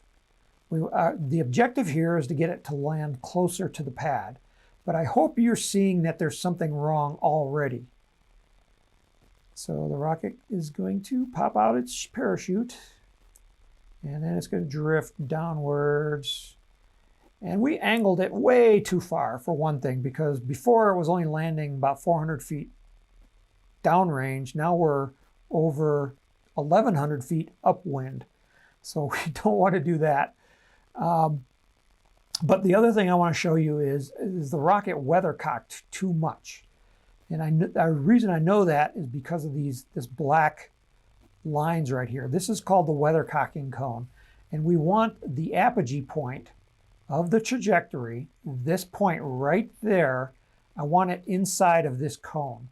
The objective here is to get it to land closer to the pad. But I hope you're seeing that there's something wrong already. So the rocket is going to pop out its parachute. And then it's going to drift downwards. And we angled it way too far, for one thing, because before it was only landing about 400 feet downrange. Now we're over 1,100 feet upwind. So we don't want to do that. But the other thing I want to show you is the rocket weathercocked too much. And the reason I know that is because of this black lines right here. This is called the weathercocking cone. And we want the apogee point of the trajectory, this point right there, I want it inside of this cone.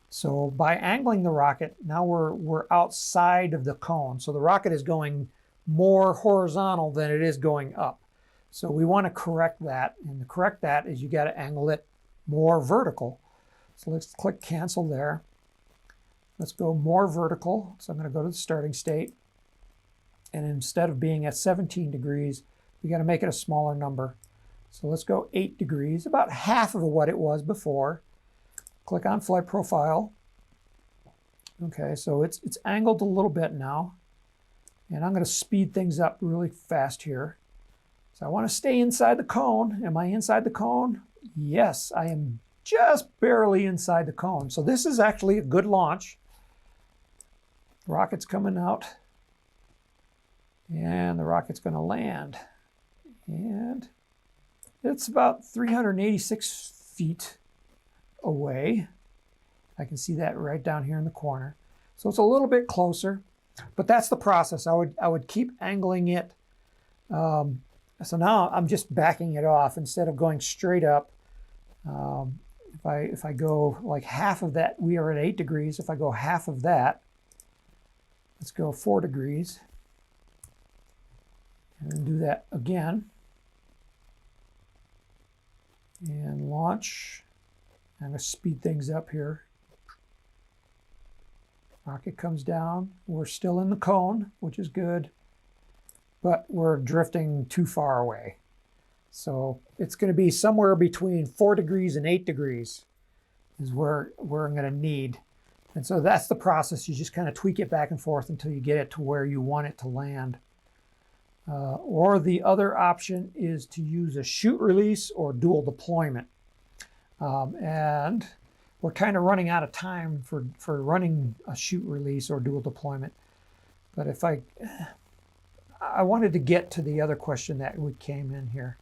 So by angling the rocket, now we're outside of the cone. So the rocket is going more horizontal than it is going up. So we want to correct that. And to correct that is you got to angle it more vertical. So let's click cancel there. Let's go more vertical. So I'm going to go to the starting state. And instead of being at 17 degrees, we got to make it a smaller number. So let's go 8 degrees, about half of what it was before. Click on flight profile. Okay, so it's angled a little bit now. And I'm going to speed things up really fast here. So I want to stay inside the cone. Am I inside the cone? Yes, I am just barely inside the cone. So this is actually a good launch. Rocket's coming out. And the rocket's going to land. And it's about 386 feet away. I can see that right down here in the corner. So it's a little bit closer, but that's the process. I would keep angling it. So now I'm just backing it off instead of going straight up. If I go like half of that, we are at 8 degrees. If I go half of that, let's go 4 degrees. And then do that again. And launch. I'm going to speed things up here. Rocket comes down. We're still in the cone, which is good, but we're drifting too far away. So it's going to be somewhere between 4 degrees and 8 degrees is where I'm going to need. And so that's the process. You just kind of tweak it back and forth until you get it to where you want it to land. Or the other option is to use a chute release or dual deployment. And we're kind of running out of time for running a chute release or dual deployment. But if I wanted to get to the other question that came in here.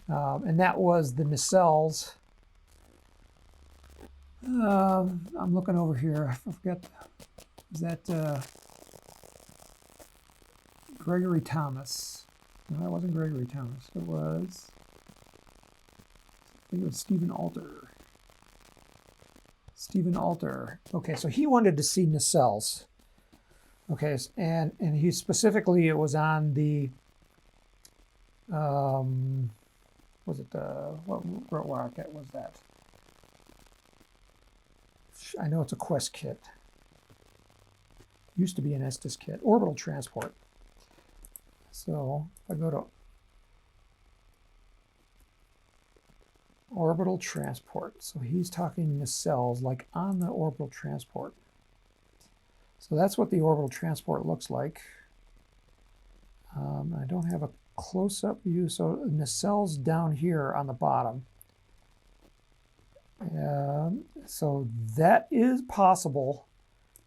And that was the nacelles. I'm looking over here. I forget. Is that Gregory Thomas? No, that wasn't Gregory Thomas. It was think it was Stephen Alter. Stephen Alter. Okay, so he wanted to see nacelles. Okay, and he specifically, it was on the, was it the, what rocket was that? I know it's a Quest kit. Used to be an Estes kit. Orbital transport. So if I go to orbital transport, so he's talking nacelles like on the orbital transport. So that's what the orbital transport looks like. I don't have a close-up view, so nacelles down here on the bottom. So that is possible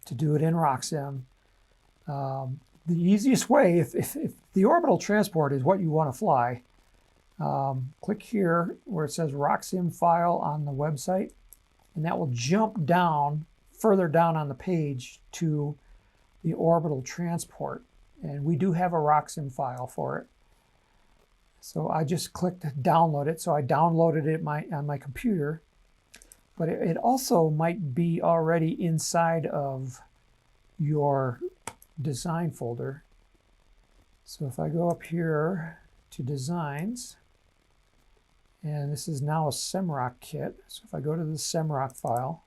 to do it in RockSim. The easiest way, if the orbital transport is what you want to fly, click here where it says RockSim file on the website, and that will jump down further down on the page to the orbital transport. And we do have a RockSim file for it. So I just clicked download it. So I downloaded it on my computer, but it also might be already inside of your design folder. So if I go up here to designs, and this is now a SimRock kit. So if I go to the SimRock file,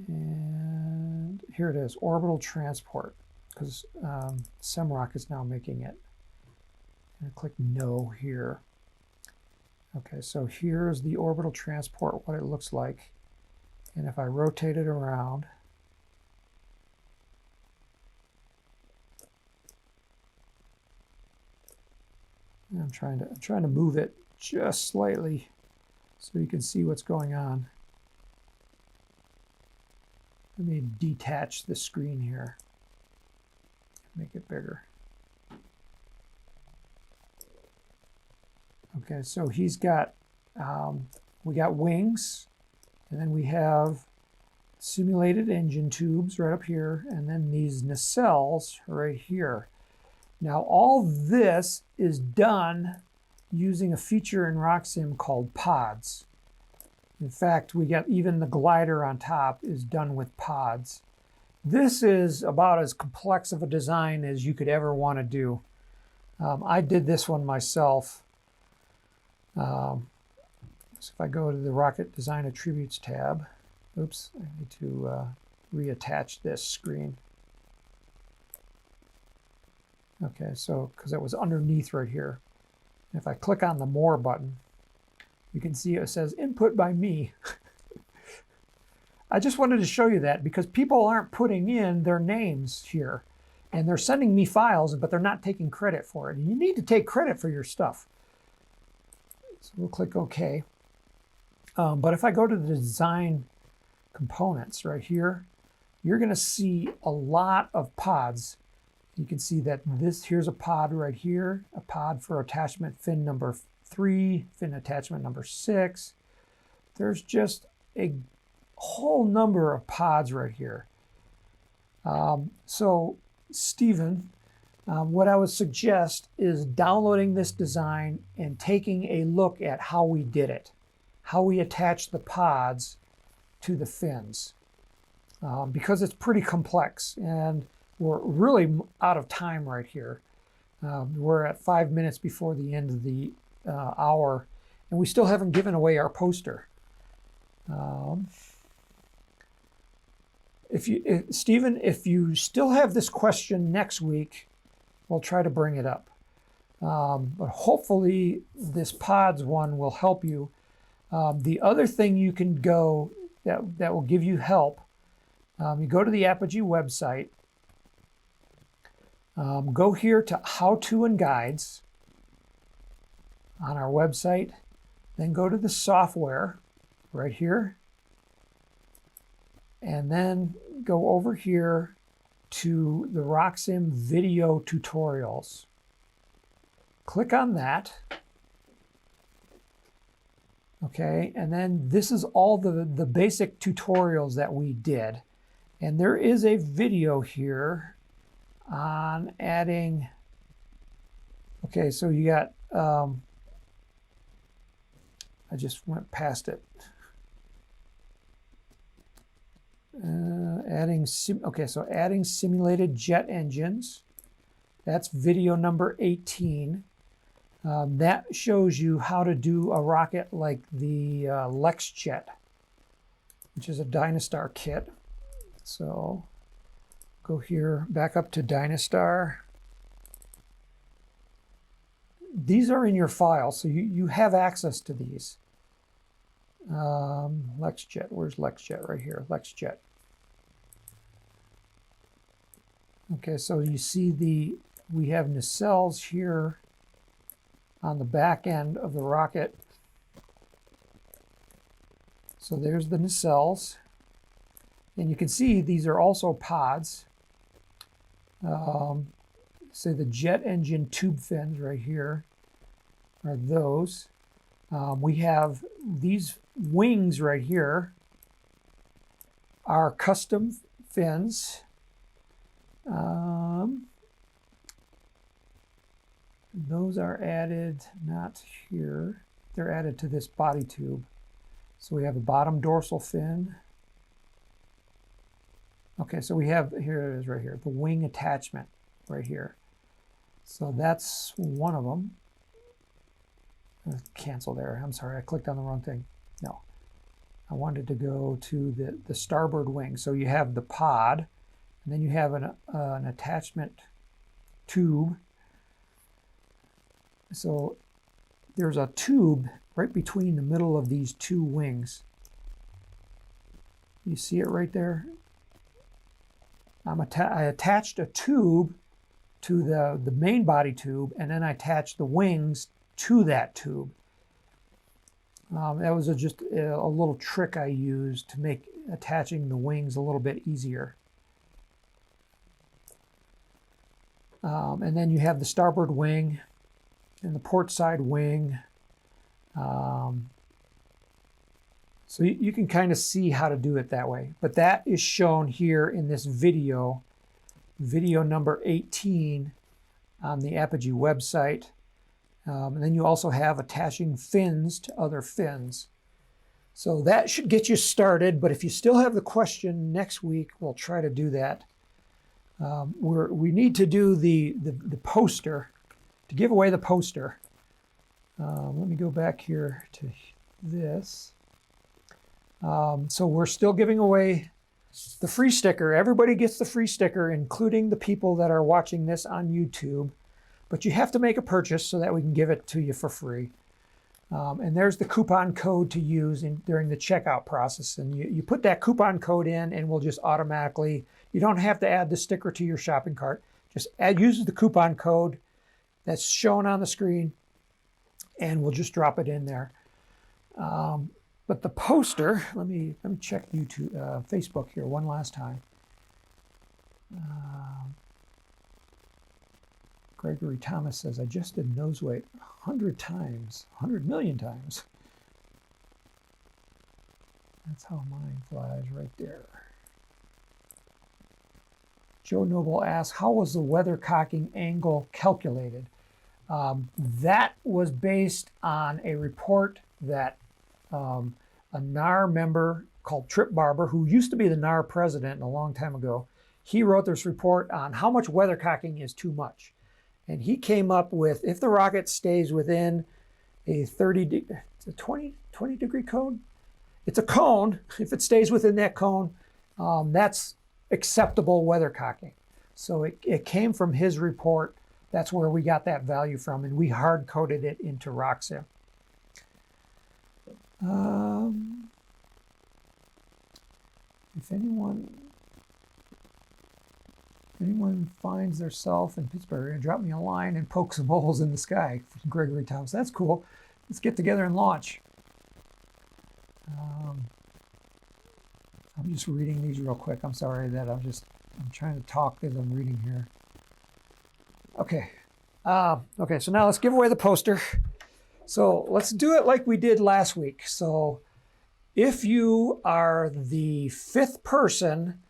and here it is, orbital transport, because SimRock is now making it. And click no here. Okay, so here's the orbital transport, what it looks like. And if I rotate it around, I'm trying to move it just slightly so you can see what's going on. Let me detach the screen here, make it bigger. Okay, so he's got, we got wings, and then we have simulated engine tubes right up here, and then these nacelles right here. Now all this is done using a feature in RockSim called pods. In fact, we got even the glider on top is done with pods. This is about as complex of a design as you could ever want to do. I did this one myself. So if I go to the Rocket Design Attributes tab, oops, I need to reattach this screen. Okay, so because it was underneath right here. And if I click on the More button, you can see it says Input by me. I just wanted to show you that because people aren't putting in their names here. And they're sending me files, but they're not taking credit for it. And you need to take credit for your stuff. So we'll click OK. But if I go to the design components right here, you're going to see a lot of pods. You can see that here's a pod right here, a pod for attachment fin number 3, fin attachment number 6. There's just a whole number of pods right here. So Stephen, what I would suggest is downloading this design and taking a look at how we did it, how we attach the pods to the fins, because it's pretty complex and we're really out of time right here. We're at 5 minutes before the end of the hour, and we still haven't given away our poster. Stephen, if you still have this question next week, we'll try to bring it up. But hopefully this pods one will help you. The other thing you can go that will give you help, you go to the Apogee website, go here to How To and Guides on our website, then go to the software right here, and then go over here to the RockSim video tutorials. Click on that. Okay, and then this is all the basic tutorials that we did. And there is a video here on adding, okay, so you got I just went past it. Okay, so adding simulated jet engines. That's video number 18. That shows you how to do a rocket like the LexJet, which is a Dynastar kit. So go here, back up to Dynastar. These are in your file, so you have access to these. LexJet, where's LexJet? Right here, LexJet. Okay, so you see we have nacelles here on the back end of the rocket. So there's the nacelles. And you can see these are also pods. Say the jet engine tube fins right here are those. We have these wings right here are custom fins. Those are added, not here. They're added to this body tube. So we have a bottom dorsal fin. Okay, so we have, here it is right here, the wing attachment right here. So that's one of them. Cancel there. I'm sorry, I clicked on the wrong thing. No, I wanted to go to the starboard wing. So you have the pod, and then you have an attachment tube. So there's a tube right between the middle of these two wings. You see it right there? I attached a tube to the main body tube, and then I attached the wings to that tube. That was just a little trick I used to make attaching the wings a little bit easier. And then you have the starboard wing and the port side wing. So you can kind of see how to do it that way. But that is shown here in this video number 18 on the Apogee website. And then you also have attaching fins to other fins. So that should get you started, but if you still have the question next week, we'll try to do that. We need to do the poster, to give away the poster. Let me go back here to this. So we're still giving away the free sticker. Everybody gets the free sticker, including the people that are watching this on YouTube. But you have to make a purchase so that we can give it to you for free. And there's the coupon code to use during the checkout process. And you put that coupon code in, and we'll just automatically, you don't have to add the sticker to your shopping cart. Just use the coupon code that's shown on the screen, and we'll just drop it in there. But the poster, let me check YouTube, Facebook here one last time. Gregory Thomas says, I just did nose weight 100 times, 100 million times. That's how mine flies right there. Joe Noble asks, how was the weathercocking angle calculated? That was based on a report that a NAR member called Trip Barber, who used to be the NAR president a long time ago, he wrote this report on how much weathercocking is too much. And he came up with, if the rocket stays within a 20 degree cone, it's a cone. If it stays within that cone, that's acceptable weathercocking. So it came from his report. That's where we got that value from, and we hard coded it into RockSim. If anyone finds theirself in Pittsburgh, drop me a line and poke some holes in the sky. Gregory Thomas, that's cool. Let's get together and launch. I'm just reading these real quick. I'm sorry that I'm trying to talk as I'm reading here. Okay. Okay, so now let's give away the poster. So let's do it like we did last week. So if you are the 5th person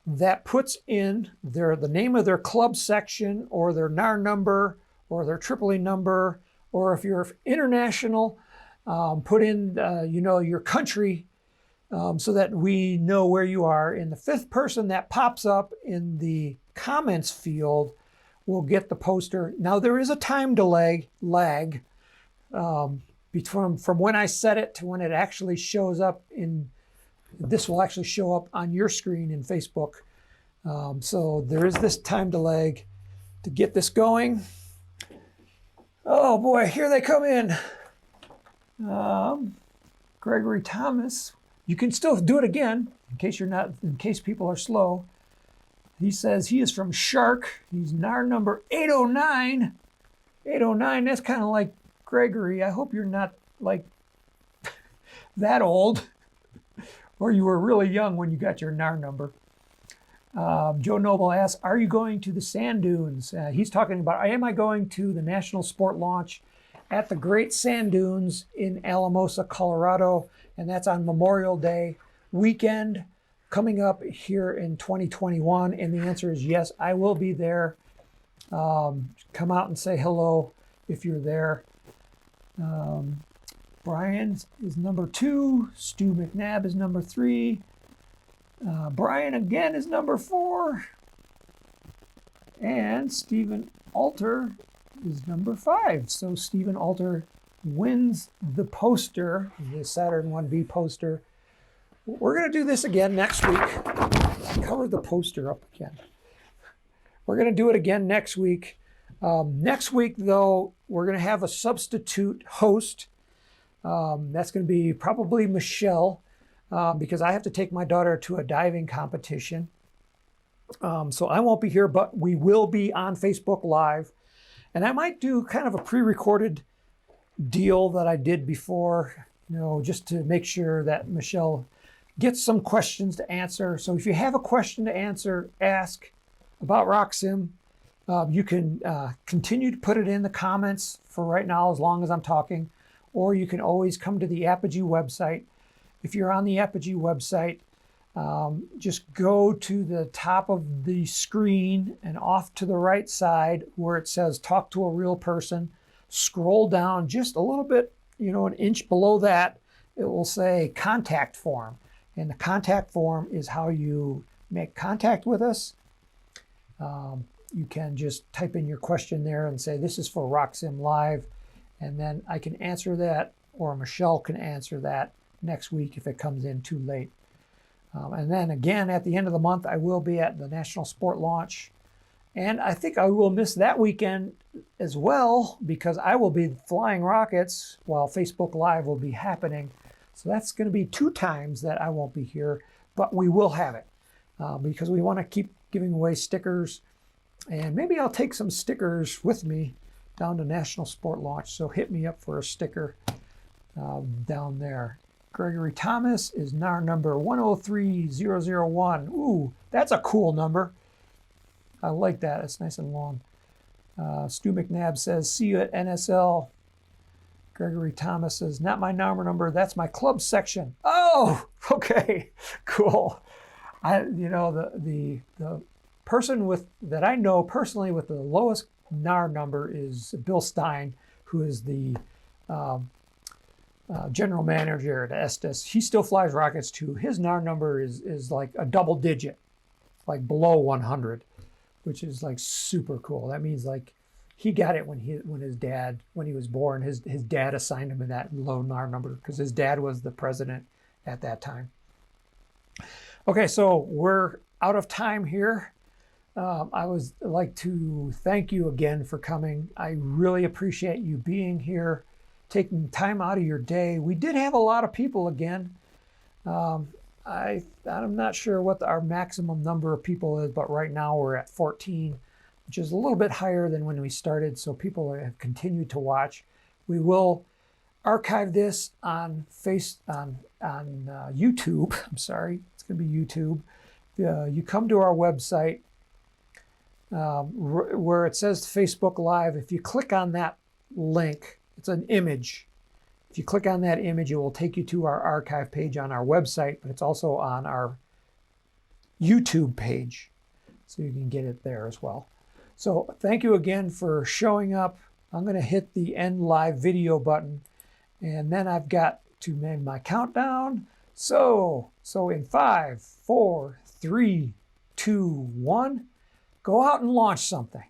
that puts in the name of their club section or their NAR number or their AAA number, or if you're international, Put in, your country so that we know where you are. And the fifth person that pops up in the comments field will get the poster. Now, there is a time delay, lag, from when I set it to when it actually shows up in, this will actually show up on your screen in Facebook. So there is this time delay to get this going. Oh boy, here they come in. Gregory Thomas. You can still do it again in case people are slow. He says he is from Shark. He's NAR number 809. 809, that's kind of like Gregory. I hope you're not like that old, or you were really young when you got your NAR number. Joe Noble asks, are you going to the sand dunes? He's talking about, am I going to the National Sport Launch at the Great Sand Dunes in Alamosa, Colorado, and that's on Memorial Day weekend coming up here in 2021. And the answer is yes, I will be there. Come out and say hello if you're there. Brian is number 2. Stu McNabb is number 3. Brian again is number 4. And Stephen Alter is number 5. So Stephen Alter wins the poster, the Saturn 1B poster. We're going to do this again next week. Cover the poster up again. We're going to do it again next week. Next week, though, we're going to have a substitute host. That's going to be probably Michelle, because I have to take my daughter to a diving competition. So I won't be here, but we will be on Facebook Live. And I might do kind of a pre-recorded deal that I did before, just to make sure that Michelle gets some questions to answer. So if you have a question to answer, ask about RockSim. You can continue to put it in the comments for right now as long as I'm talking, or you can always come to the Apogee website. If you're on the Apogee website, just go to the top of the screen and off to the right side where it says talk to a real person. Scroll down just a little bit, an inch below that, it will say contact form. And the contact form is how you make contact with us. You can just type in your question there and say, this is for RockSim Live. And then I can answer that, or Michelle can answer that next week if it comes in too late. And then again, at the end of the month, I will be at the National Sport Launch. And I think I will miss that weekend as well, because I will be flying rockets while Facebook Live will be happening. So that's going to be 2 times that I won't be here, but we will have it because we want to keep giving away stickers. And maybe I'll take some stickers with me down to National Sport Launch. So hit me up for a sticker down there. Gregory Thomas is NAR number 103001. Ooh, that's a cool number. I like that. It's nice and long. Stu McNabb says, see you at NSL. Gregory Thomas says, not my number, that's my club section. Oh, okay, cool. The person that I know personally with the lowest NAR number is Bill Stein, who is the general manager at Estes. He still flies rockets too. His NAR number is like a double digit, like below 100, which is like super cool. That means like he got it when he was born, his dad assigned him that low NAR number because his dad was the president at that time. Okay, so we're out of time here. I would like to thank you again for coming. I really appreciate you being here, taking time out of your day. We did have a lot of people again. I'm not sure what our maximum number of people is, but right now we're at 14, which is a little bit higher than when we started. So people have continued to watch. We will archive this on YouTube. I'm sorry, it's going to be YouTube. You come to our website where it says Facebook Live. If you click on that link, it's an image. If you click on that image, it will take you to our archive page on our website, but it's also on our YouTube page, so you can get it there as well. So thank you again for showing up. I'm going to hit the end live video button, And then I've got to name my countdown. So in 5, 4, 3, 2, 1, go out and launch something.